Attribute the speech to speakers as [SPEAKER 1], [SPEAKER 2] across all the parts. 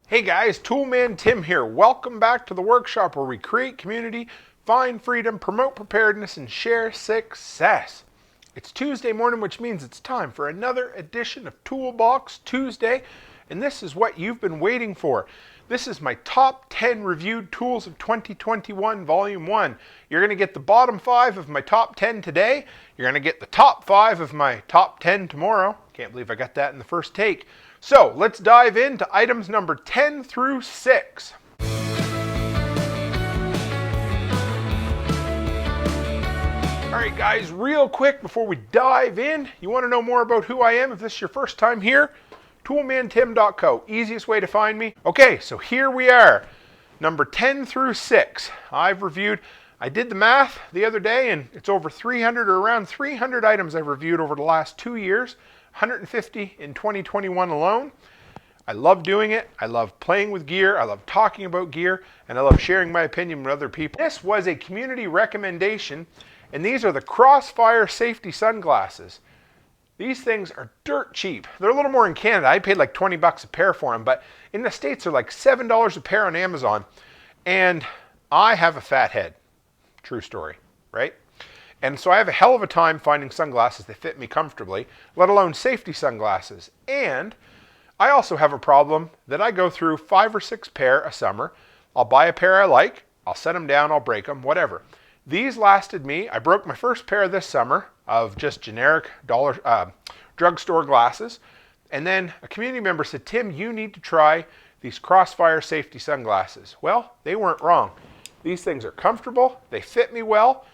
[SPEAKER 1] Hey guys, Toolman Tim here. Welcome back to the workshop where we create community, find freedom, promote preparedness, and share success. It's Tuesday morning, which means it's time for another edition of Toolbox Tuesday, and this is what you've been waiting for. This is my top 10 reviewed tools of 2021, Volume 1. You're going to get the bottom 5 of my top 10 today. You're going to get the top 5 of my top 10 tomorrow. Can't believe I got that in the first take. So let's dive into items number 10 through 6. All right, guys, real quick before we dive in, you want to know more about who I am? If this is your first time here, toolmantim.co, easiest way to find me. Okay, so here we are, number 10 through 6. I did the math the other day, and it's over 300 or around 300 items I've reviewed over the last 2 years. 150 in 2021 alone. I love doing it. I love playing with gear. I love talking about gear, and I love sharing my opinion with other people. This was a community recommendation, and these are the Crossfire safety sunglasses. These things are dirt cheap. They're a little more in Canada. I paid like 20 bucks a pair for them, but in the States they're like $7 a pair on Amazon, and I have a fat head. True story, right? And so I have a hell of a time finding sunglasses that fit me comfortably, let alone safety sunglasses. And I also have a problem that I go through 5 or 6 pair a summer. I'll buy a pair I like, I'll set them down, I'll break them, whatever. These lasted me. I broke my first pair this summer of just generic drugstore glasses. And then a community member said, Tim, you need to try these Crossfire safety sunglasses. Well, they weren't wrong. These things are comfortable, they fit me well,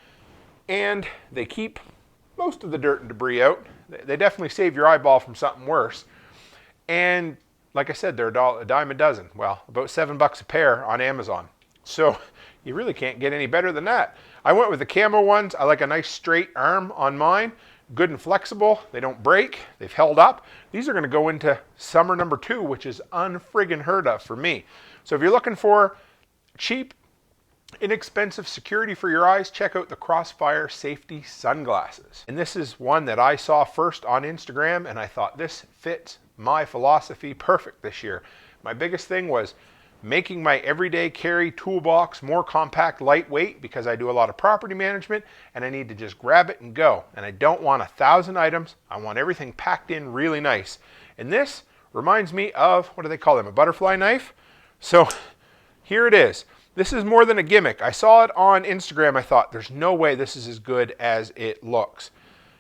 [SPEAKER 1] and they keep most of the dirt and debris out. They definitely save your eyeball from something worse. And like I said, they're a dime a dozen. Well, about $7 a pair on Amazon. So you really can't get any better than that. I went with the camo ones. I like a nice straight arm on mine. Good and flexible. They don't break. They've held up. These are going to go into summer number 2, which is unfriggin' heard of for me. So if you're looking for cheap, inexpensive security for your eyes, check out the Crossfire safety sunglasses. And this is one that I saw first on Instagram, and I thought this fits my philosophy perfect this year. My biggest thing was making my everyday carry toolbox more compact, lightweight, because I do a lot of property management and I need to just grab it and go. And I don't want 1,000 items. I want everything packed in really nice. And this reminds me of, what do they call them, a butterfly knife? So here it is. This is more than a gimmick. I saw it on Instagram. I thought, there's no way this is as good as it looks.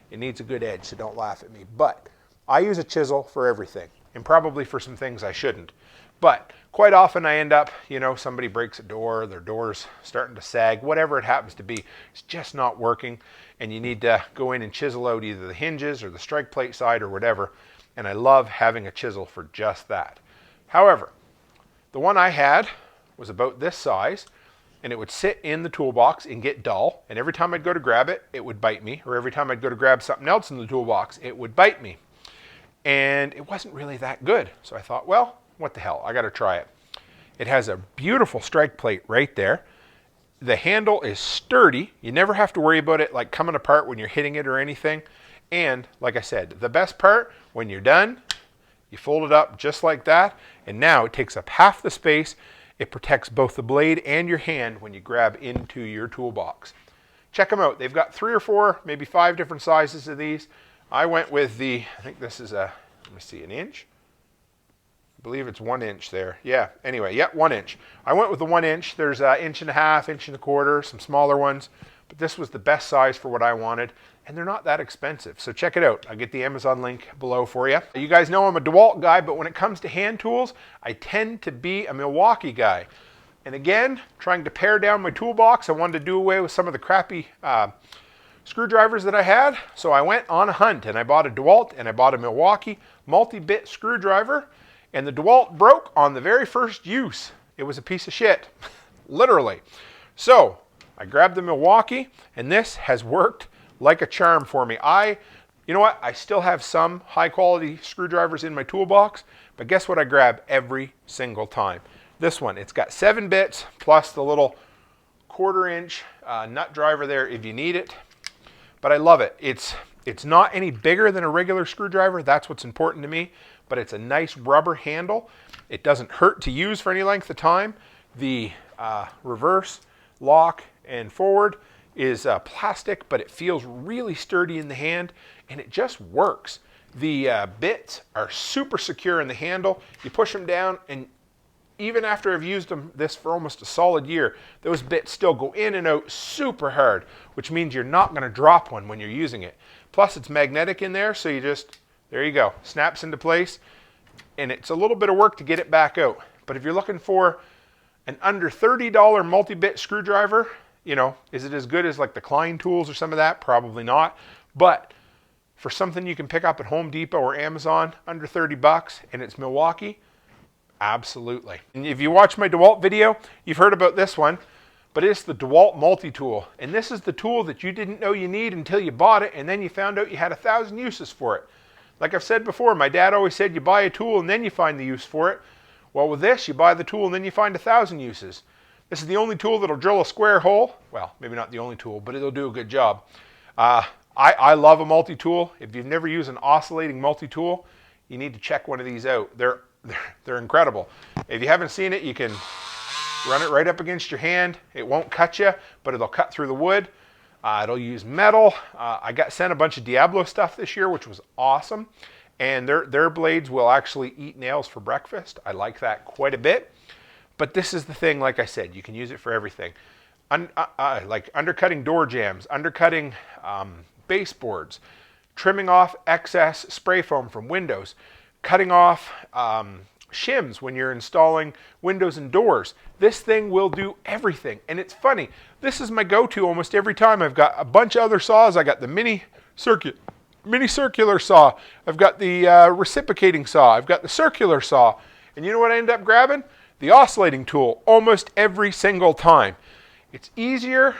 [SPEAKER 1] It needs a good edge, so don't laugh at me. But I use a chisel for everything, and probably for some things I shouldn't. But quite often I end up, somebody breaks a door, their door's starting to sag, whatever it happens to be. It's just not working, and you need to go in and chisel out either the hinges or the strike plate side or whatever. And I love having a chisel for just that. However, the one I had was about this size, and it would sit in the toolbox and get dull, and every time I'd go to grab it, it would bite me, or every time I'd go to grab something else in the toolbox, it would bite me. And it wasn't really that good. So I thought, well, what the hell, I gotta try it. It has a beautiful strike plate right there. The handle is sturdy. You never have to worry about it like coming apart when you're hitting it or anything. And like I said, the best part, when you're done, you fold it up just like that, and now it takes up half the space. It protects both the blade and your hand when you grab into your toolbox. Check them out. They've got 3 or 4, maybe 5 different sizes of these. I went with I think this is let me see, an inch? I believe it's 1 inch there. Yeah, anyway, 1 inch. I went with the 1 inch. There's an 1.5 inches, 1.25 inches, some smaller ones. But this was the best size for what I wanted. And they're not that expensive. So check it out. I'll get the Amazon link below for you. You guys know I'm a Dewalt guy, but when it comes to hand tools, I tend to be a Milwaukee guy. And again, trying to pare down my toolbox, I wanted to do away with some of the crappy screwdrivers that I had. So I went on a hunt and I bought a Dewalt and I bought a Milwaukee multi-bit screwdriver. And the Dewalt broke on the very first use. It was a piece of shit, literally. So I grabbed the Milwaukee, and this has worked like a charm for me. You know what? I still have some high quality screwdrivers in my toolbox, but guess what I grab every single time? This one. It's got 7 bits plus the little 1/4 inch nut driver there if you need it. But I love it. It's not any bigger than a regular screwdriver. That's what's important to me. But it's a nice rubber handle. It doesn't hurt to use for any length of time. The reverse, lock, and forward is plastic, but it feels really sturdy in the hand, and it just works. The bits are super secure in the handle. You push them down, and even after I've used this for almost a solid year, those bits still go in and out super hard, which means you're not going to drop one when you're using it. Plus, it's magnetic in there, so you just, there you go, snaps into place, and it's a little bit of work to get it back out. But if you're looking for an under $30 multi-bit screwdriver, you know, is it as good as like the Klein tools or some of that? Probably not. But for something you can pick up at Home Depot or Amazon, under 30 bucks, and it's Milwaukee, absolutely. And if you watch my Dewalt video, you've heard about this one, but it's the Dewalt multi-tool. And this is the tool that you didn't know you need until you bought it, and then you found out you had 1,000 uses for it. Like I've said before, my dad always said you buy a tool and then you find the use for it. Well, with this, you buy the tool and then you find 1,000 uses. This is the only tool that'll drill a square hole. Well, maybe not the only tool, but it'll do a good job. I love a multi-tool. If you've never used an oscillating multi-tool, you need to check one of these out. They're incredible. If you haven't seen it, you can run it right up against your hand. It won't cut you, but it'll cut through the wood. It'll use metal. I got sent a bunch of Diablo stuff this year, which was awesome. And their blades will actually eat nails for breakfast. I like that quite a bit. But this is the thing, like I said, you can use it for everything. Like undercutting door jambs, undercutting baseboards, trimming off excess spray foam from windows, cutting off shims when you're installing windows and doors. This thing will do everything. And it's funny, this is my go-to almost every time. I've got a bunch of other saws. I got the mini circular saw. I've got the reciprocating saw. I've got the circular saw. And you know what I end up grabbing? The oscillating tool almost every single time. It's easier.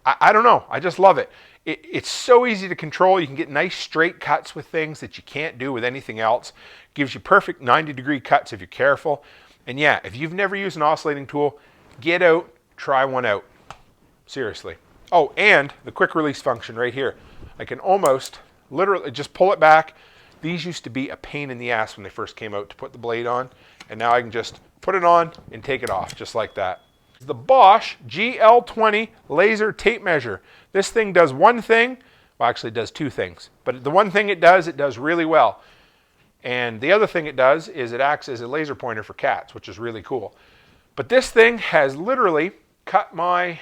[SPEAKER 1] I don't know. I just love it. It's so easy to control. You can get nice straight cuts with things that you can't do with anything else. Gives you perfect 90-degree cuts if you're careful. And yeah, if you've never used an oscillating tool, get out, try one out. Seriously. Oh, and the quick release function right here. I can almost literally just pull it back. These used to be a pain in the ass when they first came out to put the blade on. And now I can just put it on and take it off just like that. The Bosch GL20 laser tape measure. This thing does one thing. Well, actually it does two things. But the one thing it does really well. And the other thing it does is it acts as a laser pointer for cats, which is really cool. But this thing has literally cut my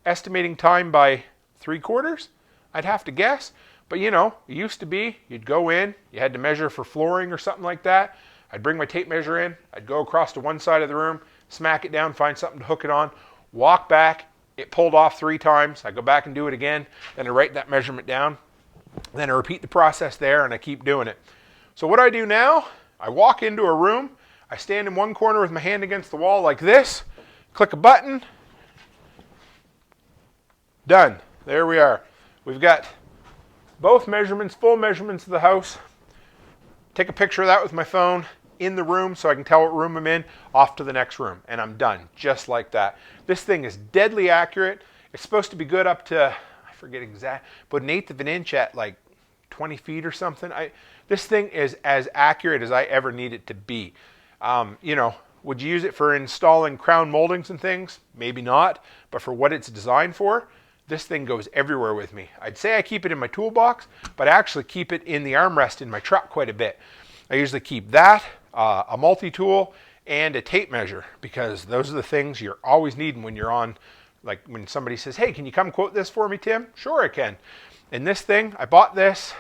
[SPEAKER 1] estimating time by 3/4. I'd have to guess. But you know, it used to be, you'd go in, you had to measure for flooring or something like that. I'd bring my tape measure in, I'd go across to one side of the room, smack it down, find something to hook it on, walk back, it pulled off 3 times, I go back and do it again, then I write that measurement down, then I repeat the process there and I keep doing it. So what I do now, I walk into a room, I stand in one corner with my hand against the wall like this, click a button, done. There we are. We've got both measurements, full measurements of the house. Take a picture of that with my phone in the room so I can tell what room I'm in, off to the next room, and I'm done, just like that. This thing is deadly accurate. It's supposed to be good up to, I forget exact, but 1/8 of an inch at like 20 feet or something. This thing is as accurate as I ever need it to be. You know, would you use it for installing crown moldings and things? Maybe not, but for what it's designed for, this thing goes everywhere with me. I'd say I keep it in my toolbox, but I actually keep it in the armrest in my truck quite a bit. I usually keep that, a multi-tool, and a tape measure, because those are the things you're always needing when you're on, like when somebody says, hey, can you come quote this for me, Tim? Sure, I can. And this thing, I bought this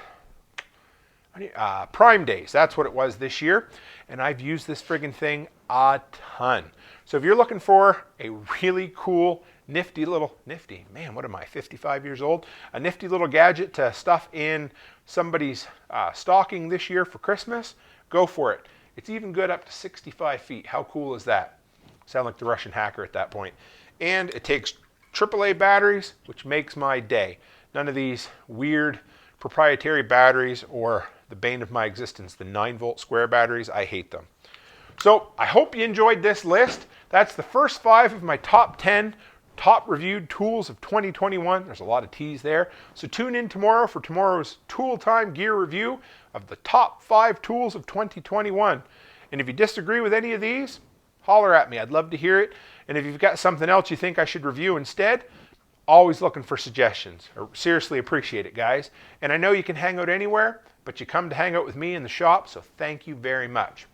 [SPEAKER 1] Prime Days. That's what it was this year. And I've used this friggin' thing a ton. So if you're looking for a really cool, nifty, man, what am I, 55 years old? A nifty little gadget to stuff in somebody's stocking this year for Christmas, go for it. It's even good up to 65 feet. How cool is that? Sound like the Russian hacker at that point. And it takes AAA batteries, which makes my day. None of these weird proprietary batteries or the bane of my existence, the 9-volt square batteries. I hate them. So I hope you enjoyed this list. That's the first 5 of my top 10 top reviewed tools of 2021. There's a lot of T's there. So tune in tomorrow for tomorrow's Tool Time gear review of the top 5 tools of 2021. And if you disagree with any of these, holler at me. I'd love to hear it. And if you've got something else you think I should review instead, always looking for suggestions. I seriously appreciate it, guys. And I know you can hang out anywhere, but you come to hang out with me in the shop, so thank you very much.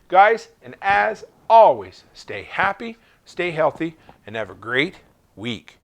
[SPEAKER 1] Guys, and as always, stay happy, stay healthy, and have a great week.